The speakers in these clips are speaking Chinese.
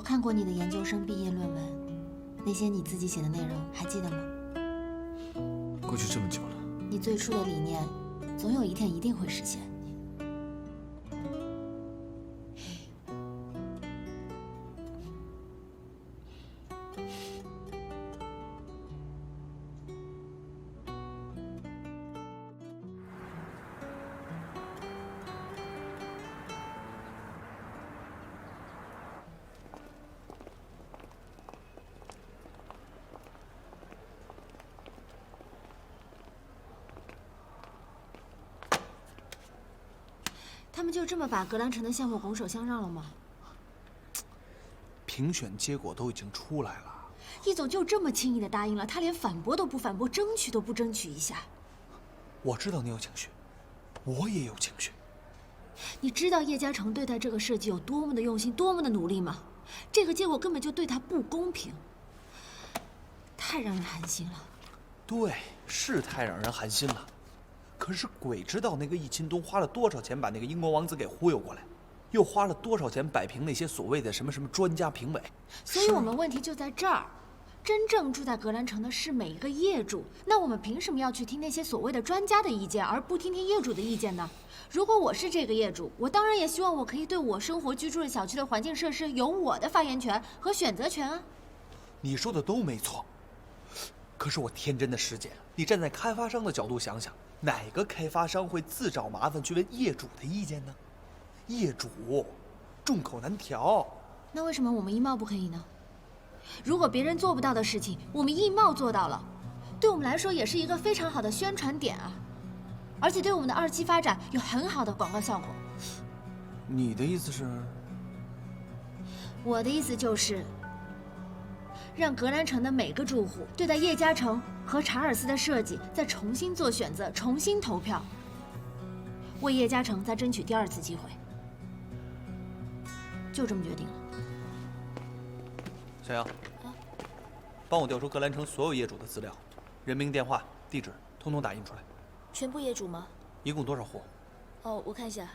看过你的研究生毕业论文，那些你自己写的内容还记得吗？过去这么久了，你最初的理念，总有一天一定会实现。他们就这么把格兰城的项目拱手相让了吗？评选结果都已经出来了，易总就这么轻易的答应了，他连反驳都不反驳，争取都不争取一下。我知道你有情绪，我也有情绪。你知道叶嘉诚对待这个设计有多么的用心，多么的努力吗？这个结果根本就对他不公平，太让人寒心了。对，是太让人寒心了。可是鬼知道那个易钦东花了多少钱把那个英国王子给忽悠过来，又花了多少钱摆平那些所谓的什么专家评委。所以我们问题就在这儿，真正住在格兰城的是每一个业主，那我们凭什么要去听那些所谓的专家的意见，而不听听业主的意见呢？如果我是这个业主，我当然也希望我可以对我生活居住的小区的环境设施有我的发言权和选择权啊。你说的都没错，可是我天真的师姐，你站在开发商的角度想想，哪个开发商会自找麻烦去问业主的意见呢？业主众口难调。那为什么我们易贸不可以呢？如果别人做不到的事情，我们易贸做到了，对我们来说也是一个非常好的宣传点啊，而且对我们的2期发展有很好的广告效果。你的意思是？我的意思就是，让格兰城的每个住户对待叶嘉诚和查尔斯的设计再重新做选择，重新投票，为叶嘉诚再争取第2次机会。就这么决定了。小杨，帮我调出格兰城所有业主的资料，人名、电话、地址，通通打印出来。全部业主吗？一共多少户？哦，我看一下，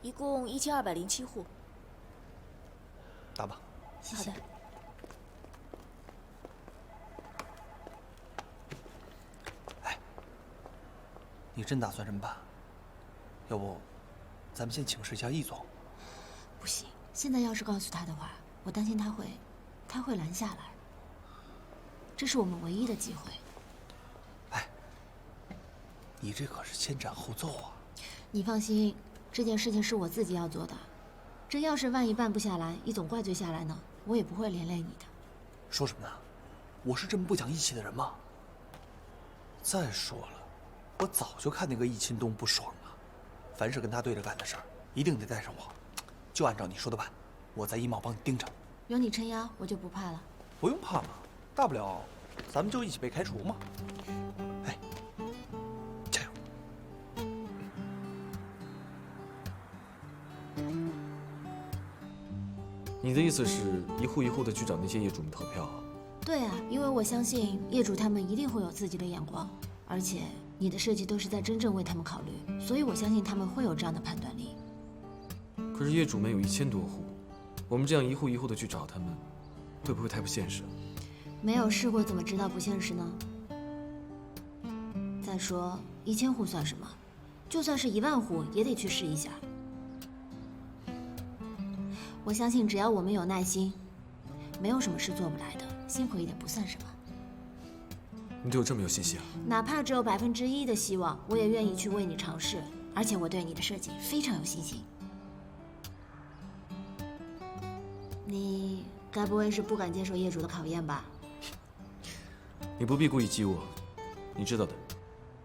一共1207户。打吧。好的。哎，你真打算这么办？要不，咱们先请示一下易总。不行，现在要是告诉他的话，我担心他会拦下来。这是我们唯一的机会。哎，你这可是先斩后奏啊！你放心，这件事情是我自己要做的。真要是万一办不下来，易总怪罪下来呢，我也不会连累你的。说什么呢？我是这么不讲义气的人吗？再说了，我早就看那个易钦东不爽了。凡是跟他对着干的事儿，一定得带上我。就按照你说的办，我在易贸帮你盯着。有你撑腰，我就不怕了。不用怕嘛，大不了咱们就一起被开除嘛。哎，加油！你的意思是一户一户的去找那些业主们投票？对啊，因为我相信业主他们一定会有自己的眼光，而且你的设计都是在真正为他们考虑，所以我相信他们会有这样的判断力。可是业主们有1000多户，我们这样一户一户的去找他们，会不会太不现实？没有试过怎么知道不现实呢？再说1000户算什么？就算是1万户也得去试一下。我相信只要我们有耐心，没有什么是做不来的，辛苦一点不算什么。你对我这么有信心啊？哪怕只有1%的希望，我也愿意去为你尝试。而且我对你的设计非常有信心。你该不会是不敢接受业主的考验吧？你不必故意激我，你知道的，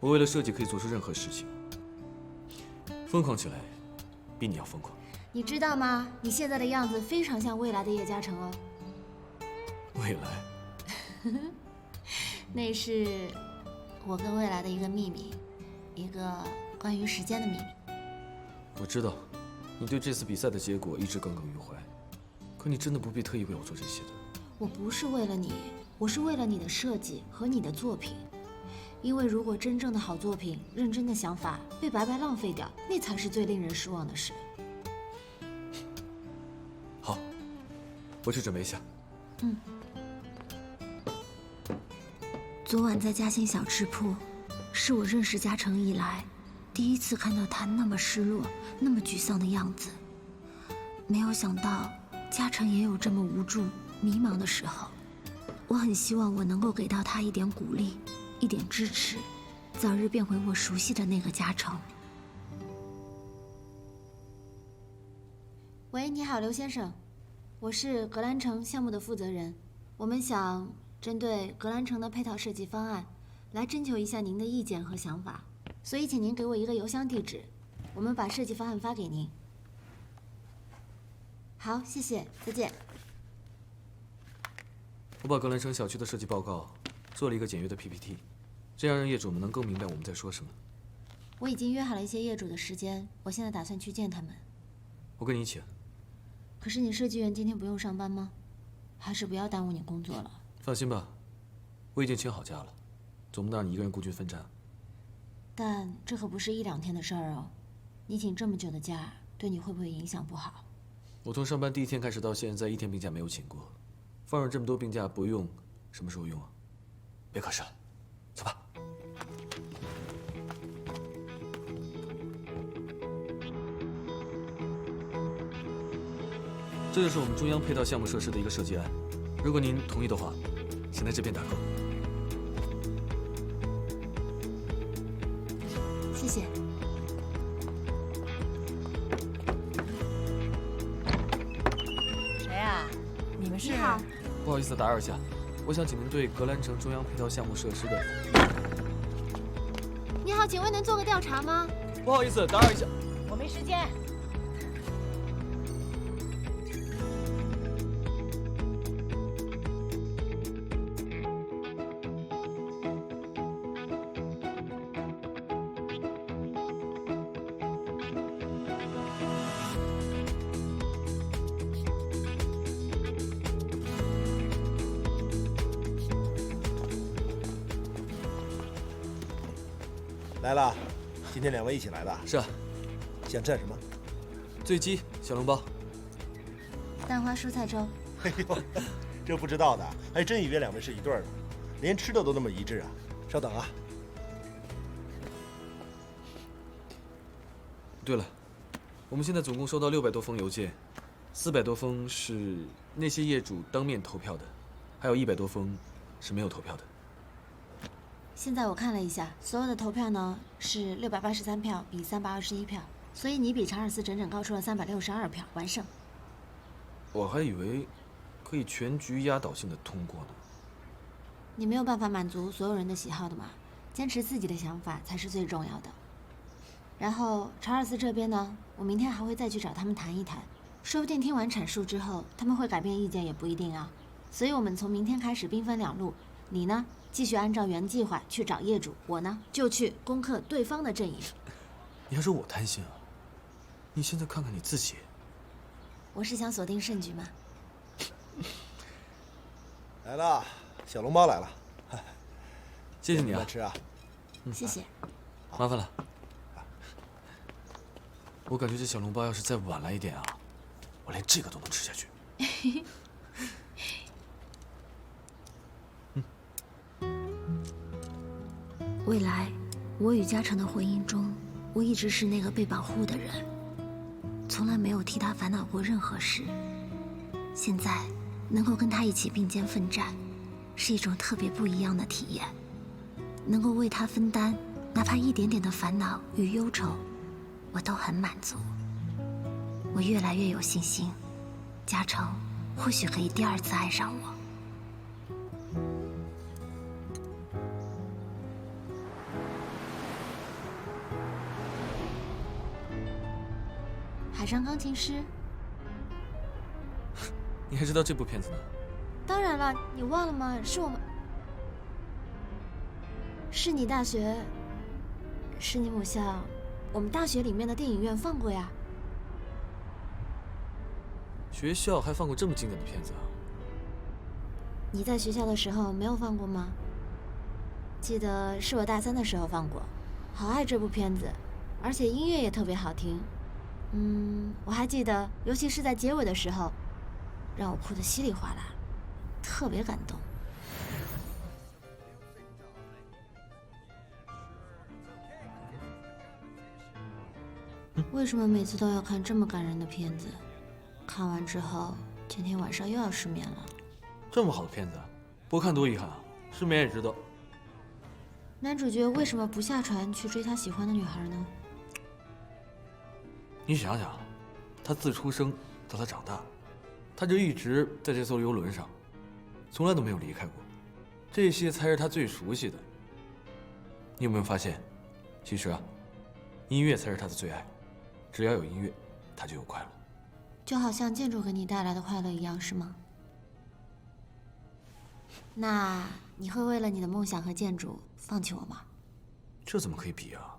我为了设计可以做出任何事情。疯狂起来，比你要疯狂。你知道吗？你现在的样子非常像未来的叶嘉诚哦。未来？那是我跟未来的一个秘密，一个关于时间的秘密。我知道，你对这次比赛的结果一直耿耿于怀，可你真的不必特意为我做这些的。我不是为了你，我是为了你的设计和你的作品。因为如果真正的好作品、认真的想法被白白浪费掉，那才是最令人失望的事。好，我去准备一下。昨晚在嘉兴小吃铺，是我认识嘉诚以来第一次看到他那么失落、那么沮丧的样子。没有想到嘉诚也有这么无助、迷茫的时候。我很希望我能够给到他一点鼓励，一点支持，早日变回我熟悉的那个嘉诚。喂，你好，刘先生，我是格兰城项目的负责人，我们想针对格兰城的配套设计方案，来征求一下您的意见和想法，所以请您给我一个邮箱地址，我们把设计方案发给您。好，谢谢，再见。我把格兰城小区的设计报告做了一个简约的 PPT， 这样让业主们能更明白我们在说什么。我已经约好了一些业主的时间，我现在打算去见他们。我跟你一起。可是你设计院今天不用上班吗？还是不要耽误你工作了。放心吧，我已经请好假了，总不能让你一个人孤军奋战。但这可不是1-2天的事儿哦，你请这么久的假，对你会不会影响不好？我从上班第一天开始到现在，1天病假没有请过。放任这么多病假不用，什么时候用啊？别可视了，走吧。这就是我们中央配套项目设施的一个设计案，如果您同意的话，请在这边打勾。谢谢。谁呀？你们是？你好。不好意思打扰一下，我想请您对格兰城中央配套项目设施的。你好，请问能做个调查吗？不好意思打扰一下。我没时间。来了，今天2位一起来的。是啊。想蘸什么？醉鸡、小笼包。蛋花蔬菜粥。哎呦，这不知道的还真以为2位是一对儿呢，连吃的都那么一致啊！稍等啊。对了，我们现在总共收到600多封邮件，400多封是那些业主当面投票的，还有100多封是没有投票的。现在我看了一下，所有的投票呢是683票比321票，所以你比查尔斯整整高出了362票，完胜。我还以为可以全局压倒性的通过呢。你没有办法满足所有人的喜好的嘛，坚持自己的想法才是最重要的。然后查尔斯这边呢，我明天还会再去找他们谈一谈，说不定听完阐述之后，他们会改变意见也不一定啊。所以我们从明天开始兵分2路，你呢继续按照原计划去找业主，我呢就去攻克对方的阵营。你还说我贪心啊？你现在看看你自己。我是想锁定胜局嘛。来了，小笼包来了。谢谢你啊。慢吃啊。谢谢。麻烦了。我感觉这小笼包要是再晚来一点啊，我连这个都能吃下去。未来，我与嘉诚的婚姻中，我一直是那个被保护的人，从来没有替他烦恼过任何事。现在能够跟他一起并肩奋战，是一种特别不一样的体验。能够为他分担，哪怕一点点的烦恼与忧愁，我都很满足。我越来越有信心，嘉诚或许可以第2次爱上我。海上钢琴师，你还知道这部片子呢？当然了，你忘了吗？是你大学，是你母校，我们大学里面的电影院放过呀。学校还放过这么经典的片子啊？你在学校的时候没有放过吗？记得是我大3的时候放过，好爱这部片子，而且音乐也特别好听。我还记得，尤其是在结尾的时候，让我哭得稀里哗啦，特别感动。为什么每次都要看这么感人的片子？看完之后，天天晚上又要失眠了。这么好的片子，不看多遗憾啊！失眠也值得。男主角为什么不下船去追他喜欢的女孩呢？你想想，他自出生到他长大，他就一直在这艘游轮上，从来都没有离开过。这些才是他最熟悉的。你有没有发现，其实啊，音乐才是他的最爱。只要有音乐，他就有快乐。就好像建筑给你带来的快乐一样，是吗？那你会为了你的梦想和建筑放弃我吗？这怎么可以比啊？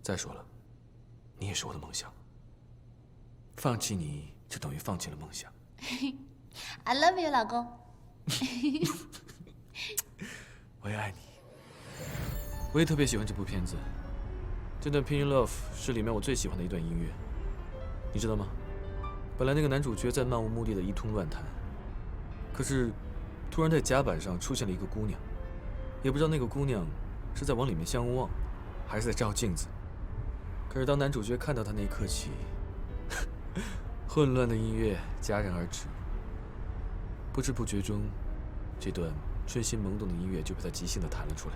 再说了，你也是我的梦想。放弃你就等于放弃了梦想。I love you， 老公。我也爱你。我也特别喜欢这部片子，这段《Pin in Love》是里面我最喜欢的一段音乐。你知道吗？本来那个男主角在漫无目的的一通乱弹，可是突然在甲板上出现了一个姑娘，也不知道那个姑娘是在往里面相望，还是在照镜子。可是当男主角看到她那一刻起，混乱的音乐戛然而止，不知不觉中，这段春心萌动的音乐就被他即兴的弹了出来。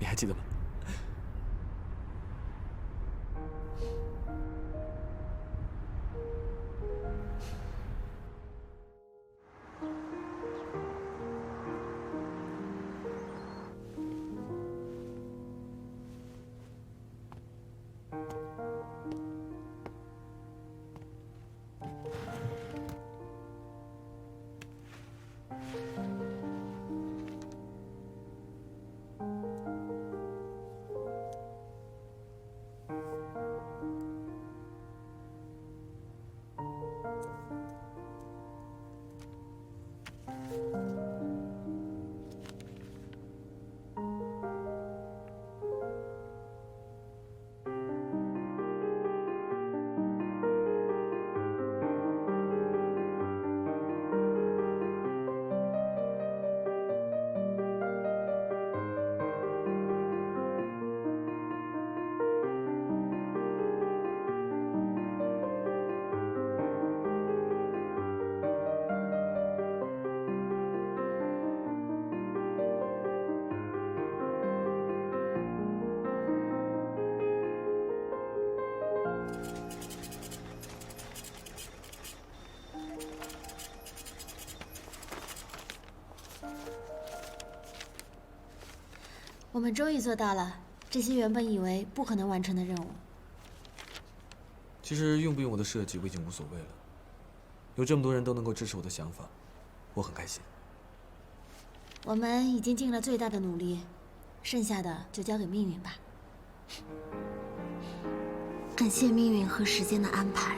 你还记得吗？我们终于做到了这些原本以为不可能完成的任务。其实用不用我的设计我已经无所谓了，有这么多人都能够支持我的想法，我很开心。我们已经尽了最大的努力，剩下的就交给命运吧。感谢命运和时间的安排，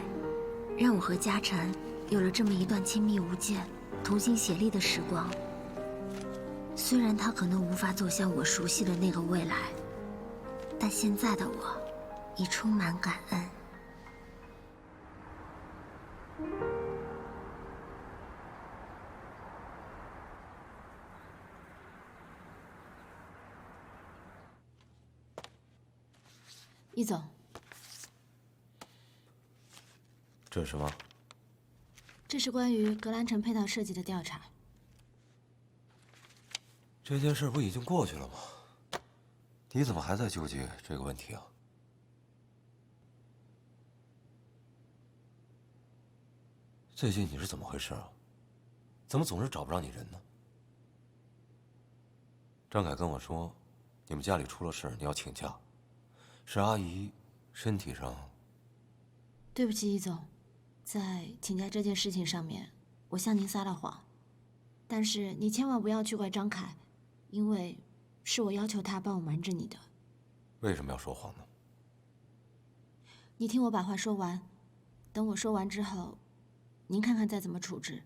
让我和嘉诚有了这么一段亲密无间、同心协力的时光。虽然他可能无法走向我熟悉的那个未来，但现在的我已充满感恩。易总，这是什么？这是关于格兰城配套设计的调查。这件事不已经过去了吗？你怎么还在纠结这个问题啊？最近你是怎么回事啊？怎么总是找不着你人呢？张凯跟我说，你们家里出了事，你要请假，是阿姨身体上……对不起，易总，在请假这件事情上面，我向您撒了谎。但是你千万不要去怪张凯，因为是我要求他帮我瞒着你的。为什么要说谎呢？你听我把话说完，等我说完之后，您看看再怎么处置，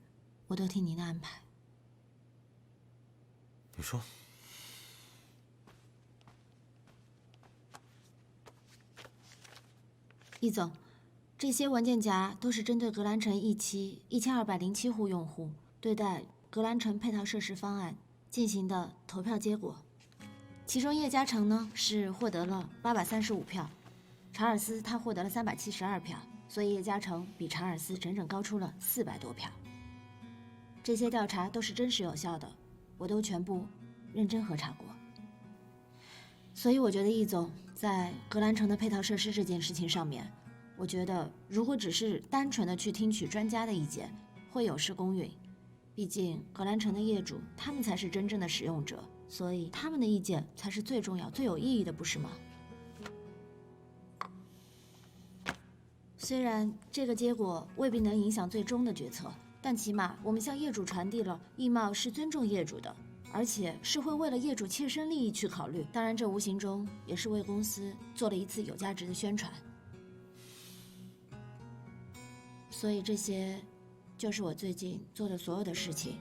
我都听您的安排。你说，易总，这些文件夹都是针对格兰城一期1207户用户对待格兰城配套设施方案进行的投票结果。其中叶嘉诚呢是获得了835票，查尔斯他获得了372票，所以叶嘉诚比查尔斯整整高出了400多票。这些调查都是真实有效的，我都全部认真核查过。所以我觉得易总在格兰城的配套设施这件事情上面，我觉得如果只是单纯的去听取专家的意见，会有失公允。毕竟格兰城的业主他们才是真正的使用者，所以他们的意见才是最重要、最有意义的，不是吗？虽然这个结果未必能影响最终的决策，但起码我们向业主传递了易贸是尊重业主的，而且是会为了业主切身利益去考虑。当然，这无形中也是为公司做了一次有价值的宣传。所以这些就是我最近做的所有的事情，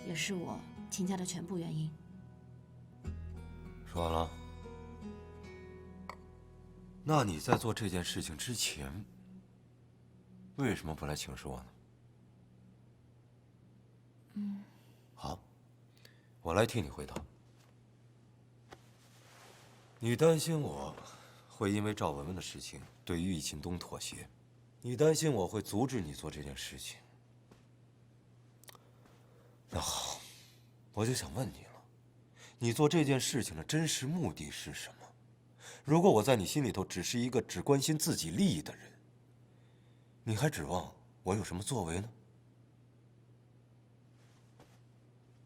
也是我请假的全部原因。说完了。那你在做这件事情之前，为什么不来请示我呢？好，我来替你回答。你担心我会因为赵文文的事情对于易庆东妥协，你担心我会阻止你做这件事情。那好，我就想问你了，你做这件事情的真实目的是什么？如果我在你心里头只是一个只关心自己利益的人，你还指望我有什么作为呢？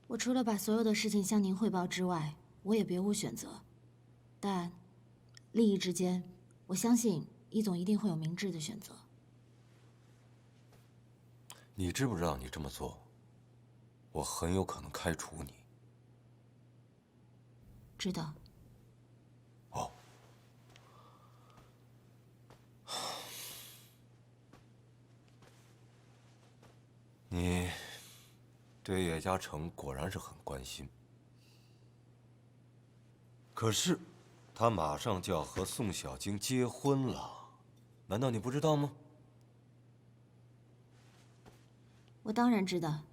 我除了把所有的事情向您汇报之外，我也别无选择。但利益之间，我相信易总一定会有明智的选择。你知不知道你这么做，我很有可能开除你？知道。哦。你对叶嘉诚果然是很关心，可是他马上就要和宋小晶结婚了，难道你不知道吗？我当然知道，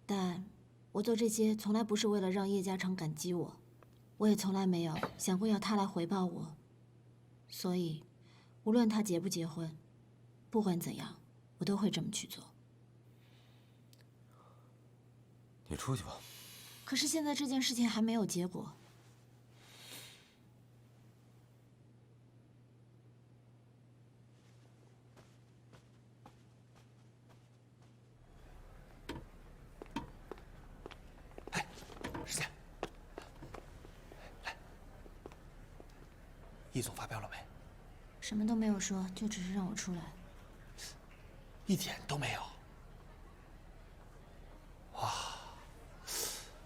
但我做这些从来不是为了让叶嘉诚感激我，我也从来没有想过要他来回报我。所以，无论他结不结婚，不管怎样，我都会这么去做。你出去吧。可是现在这件事情还没有结果。哎，师姐，来，易总发飙了没？什么都没有说，就只是让我出来。一点都没有。哇，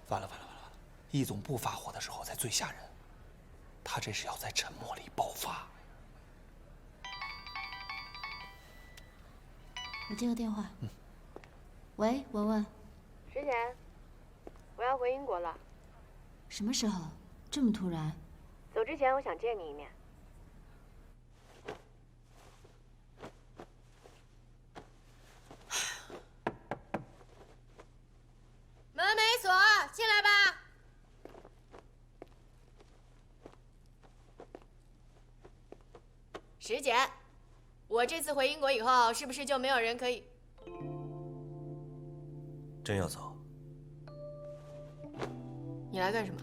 完了完了完了完了！易总不发火的时候才最吓人，他这是要在沉默里爆发。我接个电话。喂，文文。石姐，我要回英国了。什么时候？这么突然？走之前我想见你一面。门没锁，进来吧。石姐，我这次回英国以后，是不是就没有人可以？真要走？你来干什么？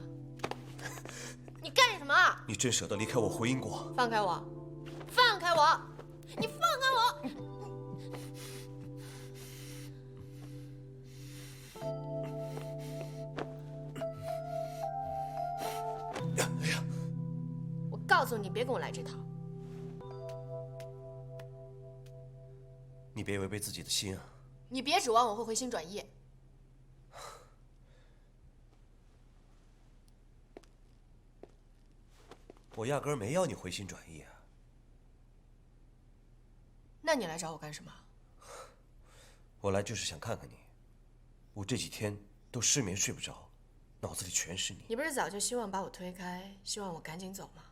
你干什么？你真舍得离开我回英国？放开我！放开我！你放开我！我告诉你，别跟我来这套。你别违背自己的心啊！你别指望我会回心转意。我压根儿没要你回心转意啊！那你来找我干什么？我来就是想看看你。我这几天都失眠睡不着，脑子里全是你。你不是早就希望把我推开，希望我赶紧走吗？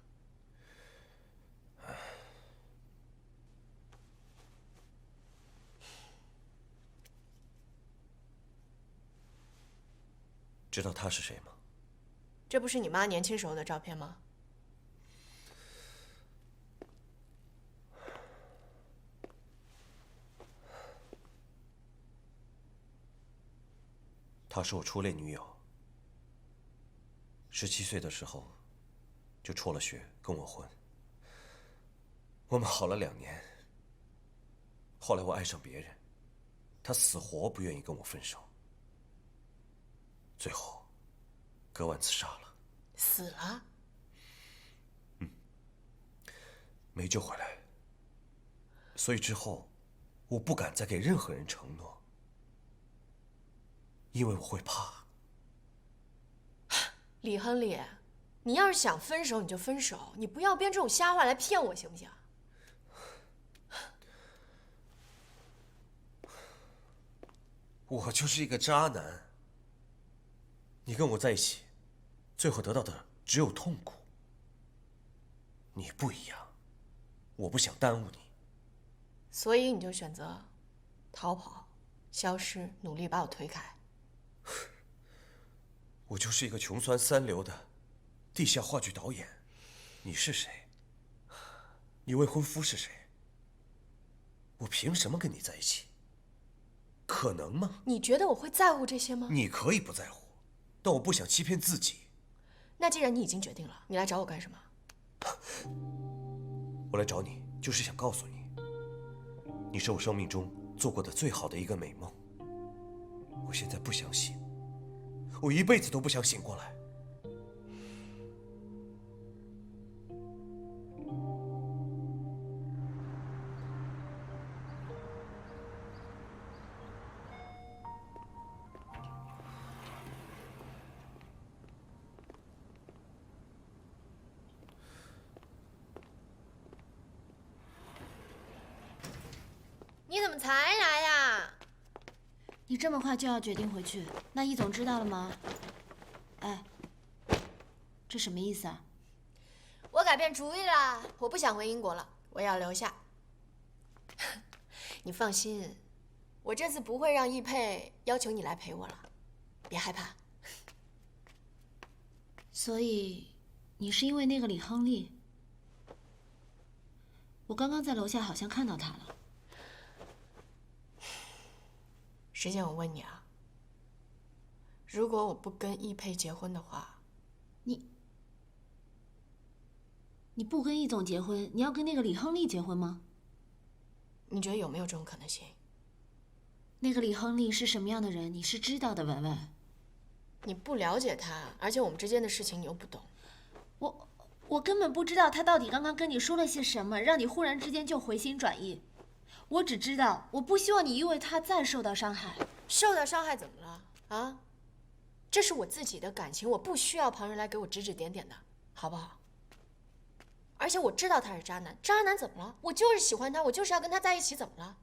知道他是谁吗？这不是你妈年轻时候的照片吗？她是我初恋女友。17岁的时候，就辍了学跟我婚。我们好了2年，后来我爱上别人，她死活不愿意跟我分手，最后割腕自杀了。死了？没救回来。所以之后，我不敢再给任何人承诺，因为我会怕。李亨利，你要是想分手你就分手，你不要编这种瞎话来骗我，行不行？我就是一个渣男。你跟我在一起，最后得到的只有痛苦。你不一样，我不想耽误你。所以你就选择逃跑、消失，努力把我推开。我就是一个穷酸3流的地下话剧导演。你是谁？你未婚夫是谁？我凭什么跟你在一起？可能吗？你觉得我会在乎这些吗？你可以不在乎，但我不想欺骗自己。那既然你已经决定了，你来找我干什么？我来找你，就是想告诉你，你是我生命中做过的最好的一个美梦。我现在不相信，我一辈子都不想醒过来。你怎么才来呀？你这么快就要决定回去，那易总知道了吗？哎，这什么意思啊？我改变主意了，我不想回英国了，我要留下。你放心，我这次不会让易佩要求你来陪我了，别害怕。所以，你是因为那个李亨利？我刚刚在楼下好像看到他了。石姐，我问你啊，如果我不跟易佩结婚的话，你不跟易总结婚，你要跟那个李亨利结婚吗？你觉得有没有这种可能性？那个李亨利是什么样的人，你是知道的，文文。你不了解他，而且我们之间的事情你又不懂。我根本不知道他到底刚刚跟你说了些什么，让你忽然之间就回心转意。我只知道，我不希望你因为他再受到伤害。受到伤害怎么了啊？这是我自己的感情，我不需要旁人来给我指指点点的，好不好？而且我知道他是渣男，渣男怎么了？我就是喜欢他，我就是要跟他在一起，怎么了？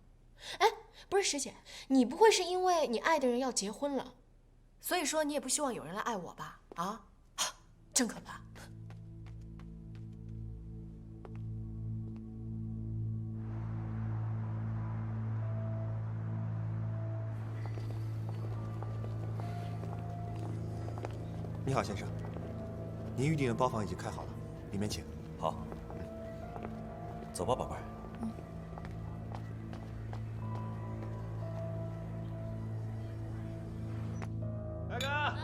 哎，不是石姐，你不会是因为你爱的人要结婚了，所以说你也不希望有人来爱我吧？啊，真可怕！你好，先生，您预订的包房已经开好了，里面请。好，走吧，宝贝儿。大哥，来，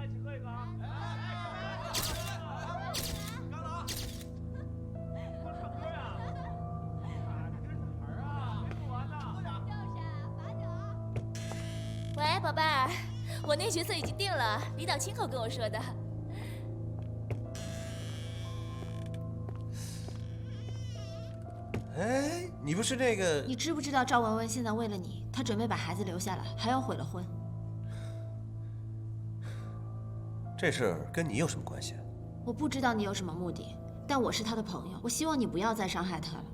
请喝一口啊！刚了，快唱歌呀！喂，宝贝儿，我那角色已经定了，李导亲口跟我说的。哎，你不是那个？你知不知道赵文文现在为了你，她准备把孩子留下来，还要毁了婚。这事儿跟你有什么关系？我不知道你有什么目的，但我是她的朋友，我希望你不要再伤害她了。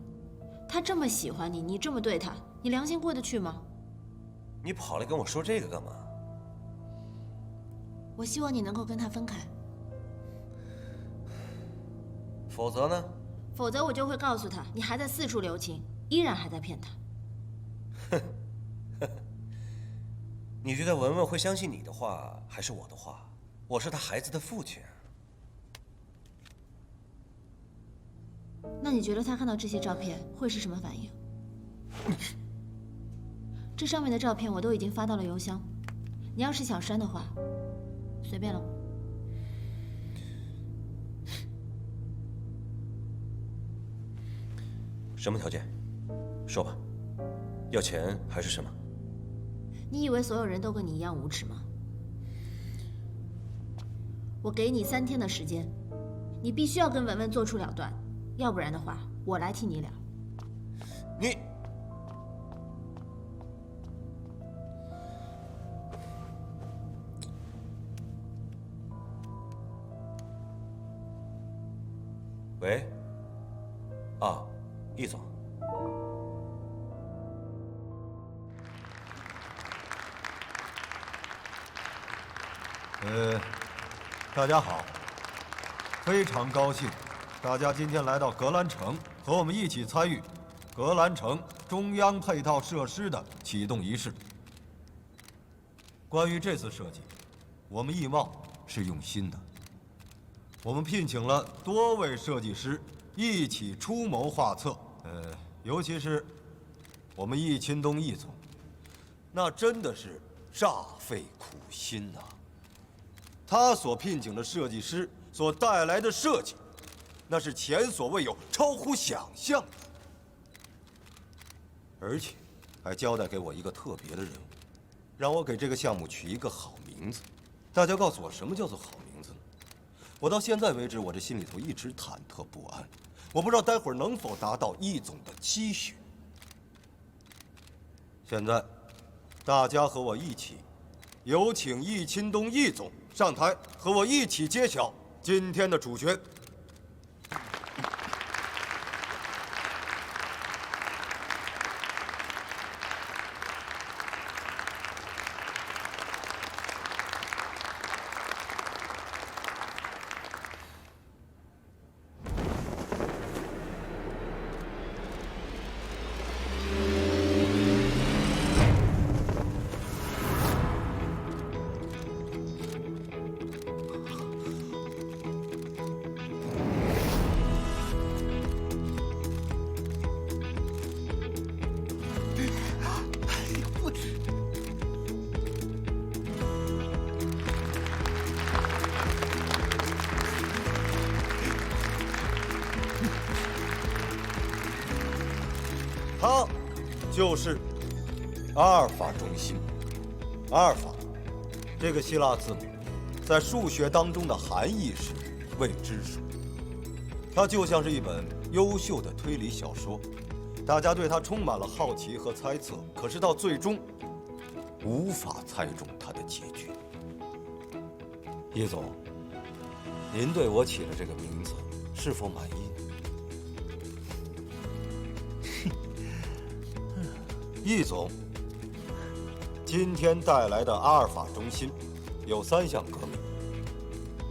他这么喜欢你，你这么对他，你良心过得去吗？你跑来跟我说这个干嘛？我希望你能够跟他分开，否则呢？否则我就会告诉他，你还在四处留情，依然还在骗他。你觉得文文会相信你的话，还是我的话？我是他孩子的父亲。那你觉得他看到这些照片会是什么反应？这上面的照片我都已经发到了邮箱，你要是想删的话，随便了。什么条件？说吧。要钱还是什么？你以为所有人都跟你一样无耻吗？我给你3天的时间，你必须要跟文文做出了断，要不然的话，我来替你了。你。喂。啊，易总。大家好，非常高兴，大家今天来到格兰城，和我们一起参与格兰城中央配套设施的启动仪式。关于这次设计，我们易贸是用心的，我们聘请了多位设计师一起出谋划策，尤其是我们易钦东易总，那真的是煞费苦心呐。他所聘请的设计师所带来的设计，那是前所未有、超乎想象的，而且还交代给我一个特别的任务，让我给这个项目取一个好名字。大家告诉我，什么叫做好名字呢？我到现在为止，我这心里头一直忐忑不安，我不知道待会儿能否达到易总的期许。现在，大家和我一起，有请易钦东易总上台，和我一起揭晓今天的主角。它就是阿尔法中心。阿尔法这个希腊字母，在数学当中的含义是未知数。它就像是一本优秀的推理小说，大家对它充满了好奇和猜测，可是到最终无法猜中它的结局。易总，您对我起的这个名字是否满意？易总，今天带来的阿尔法中心有3项革命：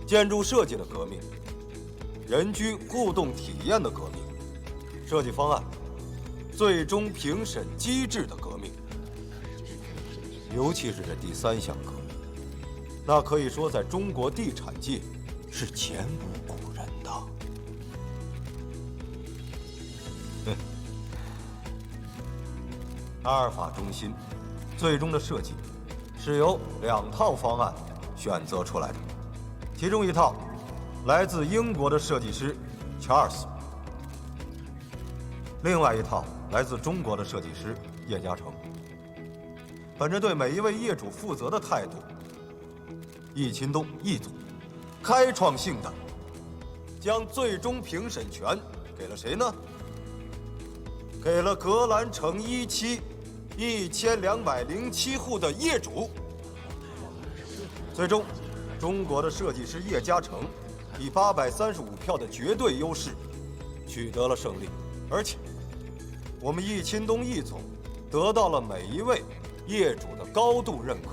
建筑设计的革命、人居互动体验的革命、设计方案、最终评审机制的革命。尤其是这第3项革命，那可以说在中国地产界是前无古人的。阿尔法中心最终的设计是由2套方案选择出来的，其中一套来自英国的设计师查尔斯，另外一套来自中国的设计师叶嘉诚。本着对每一位业主负责的态度，易钦东易总开创性的将最终评审权给了谁呢？给了格兰城1期1207户的业主。最终，中国的设计师叶嘉诚以835票的绝对优势取得了胜利，而且我们易钦东易总得到了每一位业主的高度认可。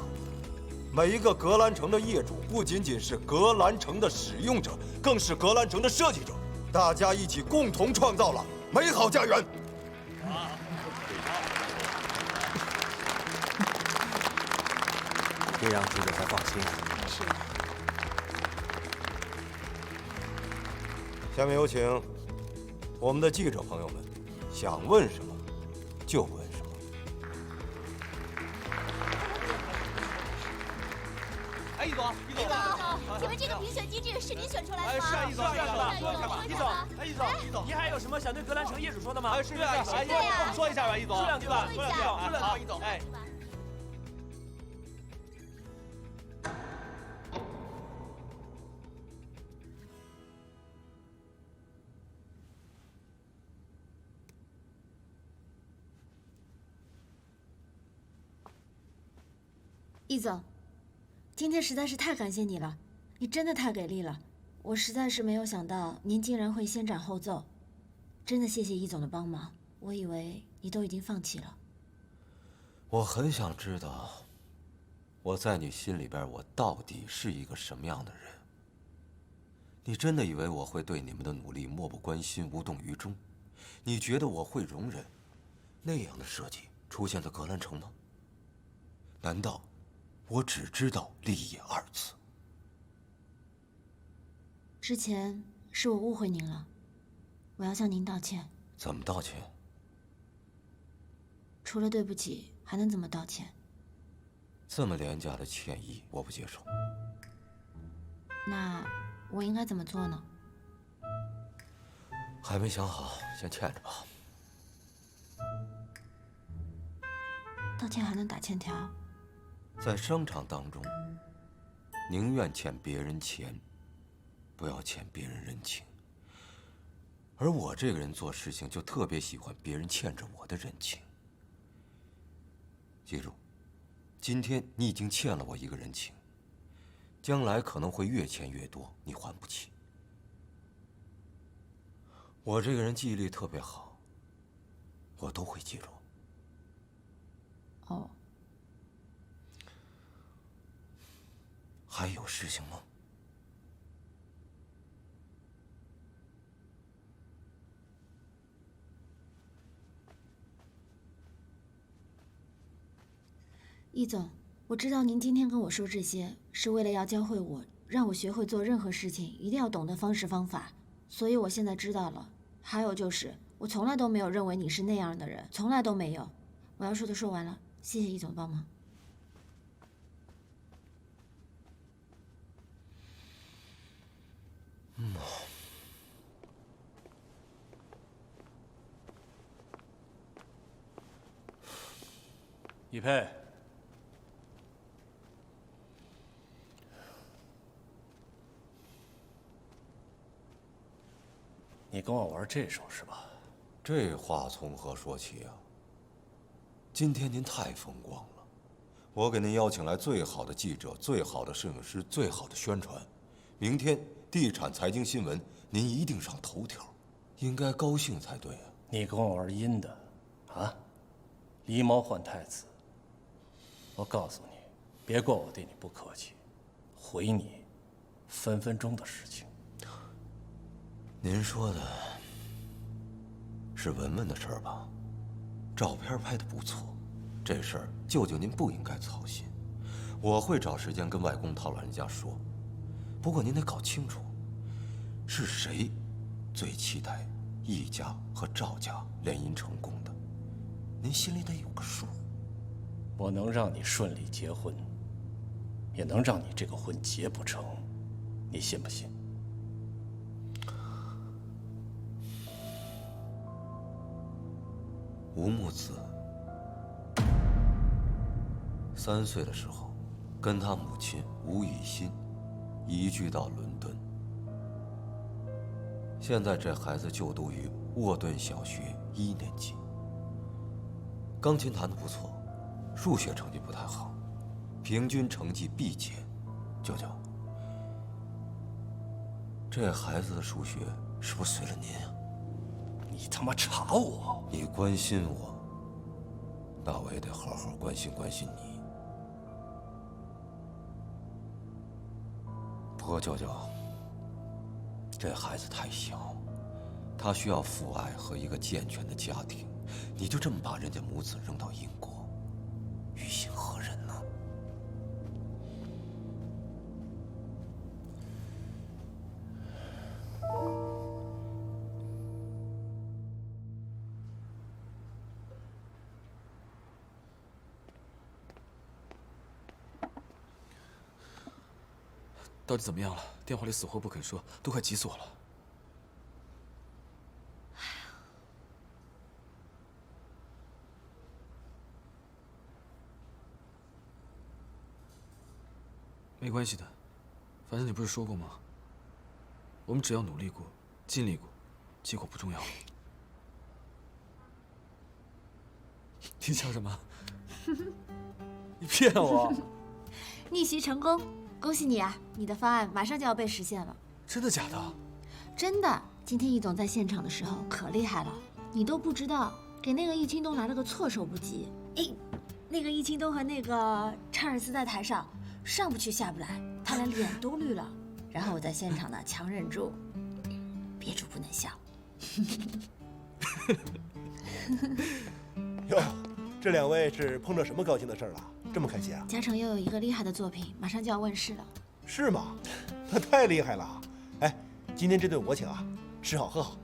每一个格兰城的业主不仅仅是格兰城的使用者，更是格兰城的设计者。大家一起共同创造了美好家园。这让记者才放心。是。下面有请我们的记者朋友们，想问什么就问什么。哎，易总，请问这个评选机制是您选出来的吗？是啊，易总，易总，您还有什么想对格兰城业主说的吗？是啊，跟我们说一下吧，易总，说两句吧，说两句啊，好，易总，哎。易总，今天实在是太感谢你了，你真的太给力了，我实在是没有想到您竟然会先斩后奏，真的谢谢易总的帮忙，我以为你都已经放弃了。我很想知道，我在你心里边，我到底是一个什么样的人？你真的以为我会对你们的努力漠不关心、无动于衷？你觉得我会容忍那样的设计出现在格兰城吗？难道我只知道利益二字？之前是我误会您了，我要向您道歉。怎么道歉？除了对不起，还能怎么道歉？这么廉价的歉意，我不接受。那我应该怎么做呢？还没想好，先欠着吧。道歉还能打欠条？在商场当中，宁愿欠别人钱，不要欠别人人情。而我这个人做事情就特别喜欢别人欠着我的人情。记住，今天你已经欠了我一个人情，将来可能会越欠越多，你还不起。我这个人记忆力特别好，我都会记住。哦。还有事情吗？易总，我知道您今天跟我说这些，是为了要教会我，让我学会做任何事情一定要懂得方式方法，所以我现在知道了。还有就是，我从来都没有认为你是那样的人，从来都没有。我要说的说完了，谢谢易总帮忙。易佩，你跟我玩这手是吧？这话从何说起啊？今天您太风光了，我给您邀请来最好的记者、最好的摄影师、最好的宣传。明天地产财经新闻，您一定上头条，应该高兴才对啊！你跟我玩阴的，啊？狸猫换太子。我告诉你，别怪我对你不客气，回你，分分钟的事情。您说的是文文的事儿吧？照片拍得不错，这事儿舅舅您不应该操心，我会找时间跟外公他老人家说。不过您得搞清楚，是谁最期待易家和赵家联姻成功的，您心里得有个数。我能让你顺利结婚，也能让你这个婚结不成，你信不信？吴木子3岁的时候，跟他母亲吴以欣移居到伦敦。现在这孩子就读于沃顿小学1年级，钢琴弹得不错，数学成绩不太好，平均成绩 B 减。舅舅，这孩子的数学是不是随了您啊？你他妈查我！你关心我，那我也得好好关心关心你。不过舅舅，这孩子太小，他需要父爱和一个健全的家庭，你就这么把人家母子扔到英国，于心何忍呢？到底怎么样了？电话里死活不肯说，都快急死我了。没关系的，反正你不是说过吗？我们只要努力过，尽力过，结果不重要。你笑什么？你骗我！逆袭成功，恭喜你啊！你的方案马上就要被实现了。真的假的？真的，今天易总在现场的时候可厉害了，你都不知道，给那个易清东来了个措手不及。哎，那个易清东和那个查尔斯在台上上不去下不来，他连脸都绿了。然后我在现场呢，强忍住，憋住不能笑。哟，这两位是碰着什么高兴的事儿了？这么开心啊？嘉诚又有一个厉害的作品，马上就要问世了。是吗？那太厉害了！哎，今天这顿我请啊，吃好喝好。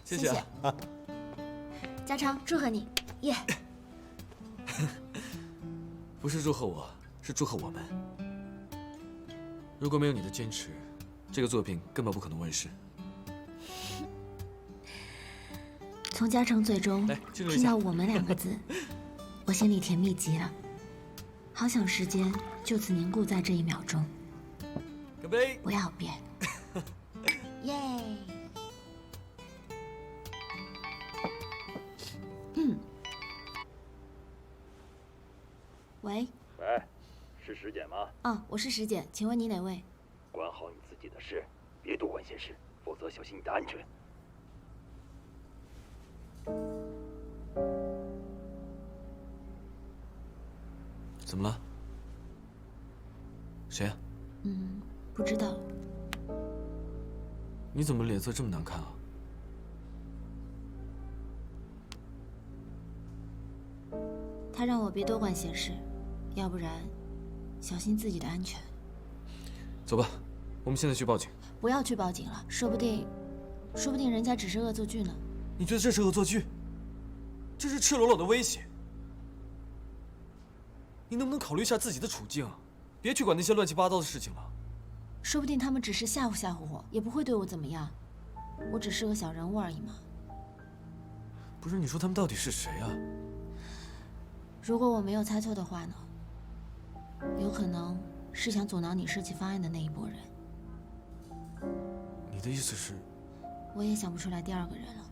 谢谢啊。嘉诚，祝贺你，耶！不是祝贺我，是祝贺我们。如果没有你的坚持，这个作品根本不可能问世。从嘉诚嘴中听到“我们”2个字，我心里甜蜜极了，好想时间就此凝固在这1秒钟。干杯！不要变。耶！喂。喂，是石简吗？我是石简，请问你哪位？管好你自己的事，别多管闲事，否则小心你的安全。怎么了？谁啊？不知道。你怎么脸色这么难看啊？他让我别多管闲事，要不然小心自己的安全。走吧，我们现在去报警。不要去报警了，说不定人家只是恶作剧呢。你觉得这是恶作剧？这是赤裸裸的威胁。你能不能考虑一下自己的处境？别去管那些乱七八糟的事情了。说不定他们只是吓唬吓唬我，也不会对我怎么样。我只是个小人物而已嘛。不是，你说他们到底是谁啊？如果我没有猜错的话呢，有可能是想阻挠你设计方案的那一拨人。你的意思是？我也想不出来第2个人了。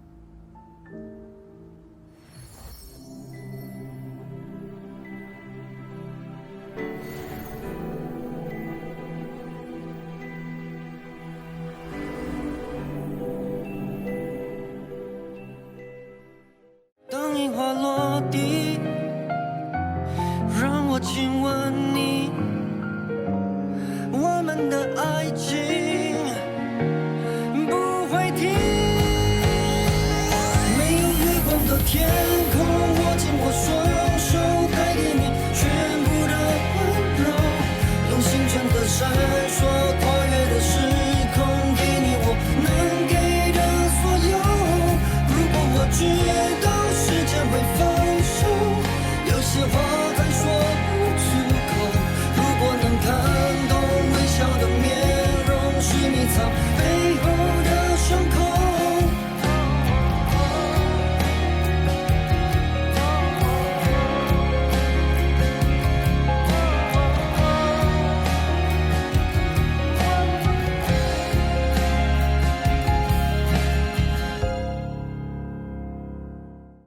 当樱花落地